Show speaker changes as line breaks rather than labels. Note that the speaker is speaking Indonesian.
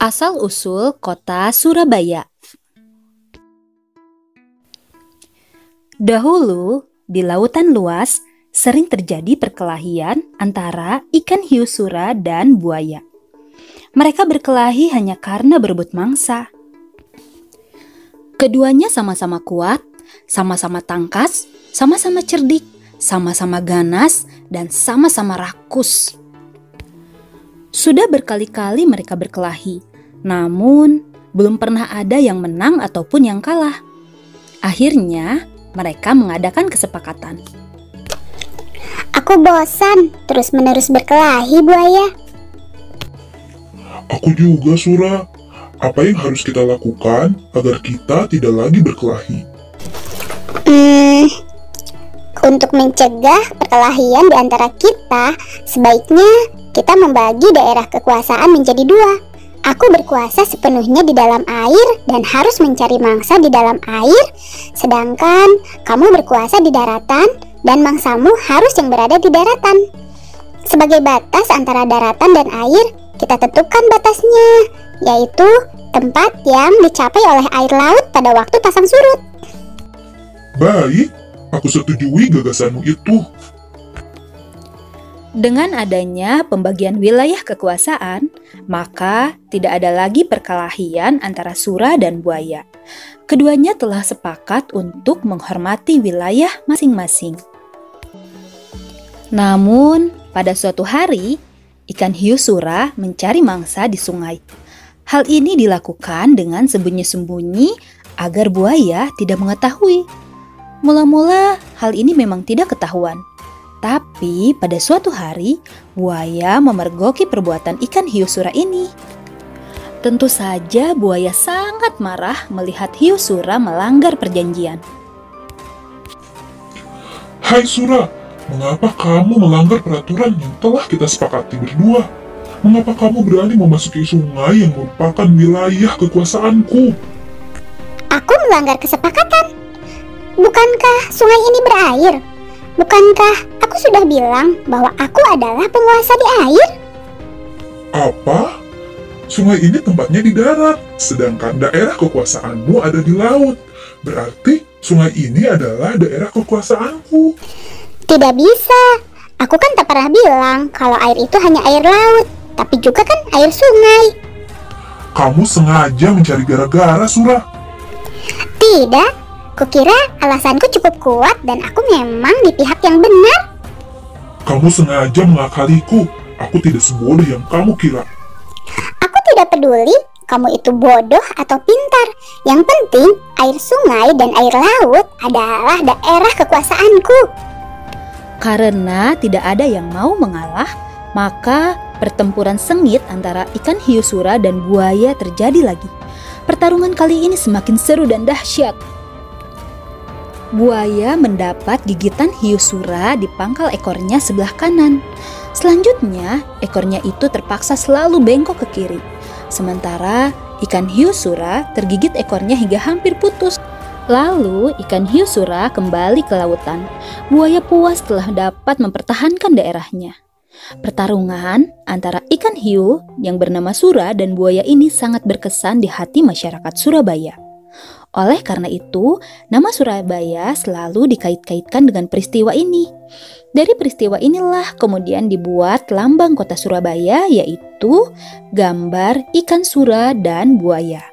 Asal-usul kota Surabaya. Dahulu, di lautan luas sering terjadi perkelahian antara ikan hiu sura dan buaya. Mereka berkelahi hanya karena berebut mangsa. Keduanya sama-sama kuat, sama-sama tangkas, sama-sama cerdik, sama-sama ganas, dan sama-sama rakus. Sudah berkali-kali mereka berkelahi, namun belum pernah ada yang menang ataupun yang kalah. Akhirnya, mereka mengadakan kesepakatan.
Aku bosan terus-menerus berkelahi, buaya.
Aku juga, Sura. Apa yang harus kita lakukan agar kita tidak lagi berkelahi?
Untuk mencegah perkelahian di antara kita, sebaiknya kita membagi daerah kekuasaan menjadi dua. Aku berkuasa sepenuhnya di dalam air dan harus mencari mangsa di dalam air, sedangkan kamu berkuasa di daratan dan mangsamu harus yang berada di daratan. Sebagai batas antara daratan dan air, kita tentukan batasnya, yaitu tempat yang dicapai oleh air laut pada waktu pasang surut.
Baik, aku setujui gagasanmu itu.
Dengan adanya pembagian wilayah kekuasaan, maka tidak ada lagi perkelahian antara sura dan buaya. Keduanya telah sepakat untuk menghormati wilayah masing-masing. Namun, pada suatu hari, ikan hiu sura mencari mangsa di sungai. Hal ini dilakukan dengan sembunyi-sembunyi agar buaya tidak mengetahui. Mula-mula, hal ini memang tidak ketahuan. Tapi pada suatu hari, buaya memergoki perbuatan ikan hiu sura ini. Tentu saja buaya sangat marah melihat hiu sura melanggar perjanjian.
Hai Sura, mengapa kamu melanggar peraturan yang telah kita sepakati berdua? Mengapa kamu berani memasuki sungai yang merupakan wilayah kekuasaanku?
Aku melanggar kesepakatan. Bukankah sungai ini berair? Bukankah aku sudah bilang bahwa aku adalah penguasa di air?
Apa? Sungai ini tempatnya di darat, sedangkan daerah kekuasaanmu ada di laut. Berarti sungai ini adalah daerah kekuasaanku.
Tidak bisa. Aku kan tak pernah bilang kalau air itu hanya air laut, tapi juga kan air sungai.
Kamu sengaja mencari gara-gara, Sura.
Tidak. Kukira alasanku cukup kuat dan aku memang di pihak yang benar.
Kamu sengaja mengakaliku. Aku tidak sebodoh yang kamu kira.
Aku tidak peduli kamu itu bodoh atau pintar. Yang penting air sungai dan air laut adalah daerah kekuasaanku.
Karena tidak ada yang mau mengalah, maka pertempuran sengit antara ikan hiu sura dan buaya terjadi lagi. Pertarungan kali ini semakin seru dan dahsyat. Buaya mendapat gigitan hiu sura di pangkal ekornya sebelah kanan. Selanjutnya, ekornya itu terpaksa selalu bengkok ke kiri. Sementara ikan hiu sura tergigit ekornya hingga hampir putus. Lalu ikan hiu sura kembali ke lautan. Buaya puas telah dapat mempertahankan daerahnya. Pertarungan antara ikan hiu yang bernama Sura dan buaya ini sangat berkesan di hati masyarakat Surabaya. Oleh karena itu, nama Surabaya selalu dikait-kaitkan dengan peristiwa ini. Dari peristiwa inilah kemudian dibuat lambang kota Surabaya, yaitu gambar ikan sura dan buaya.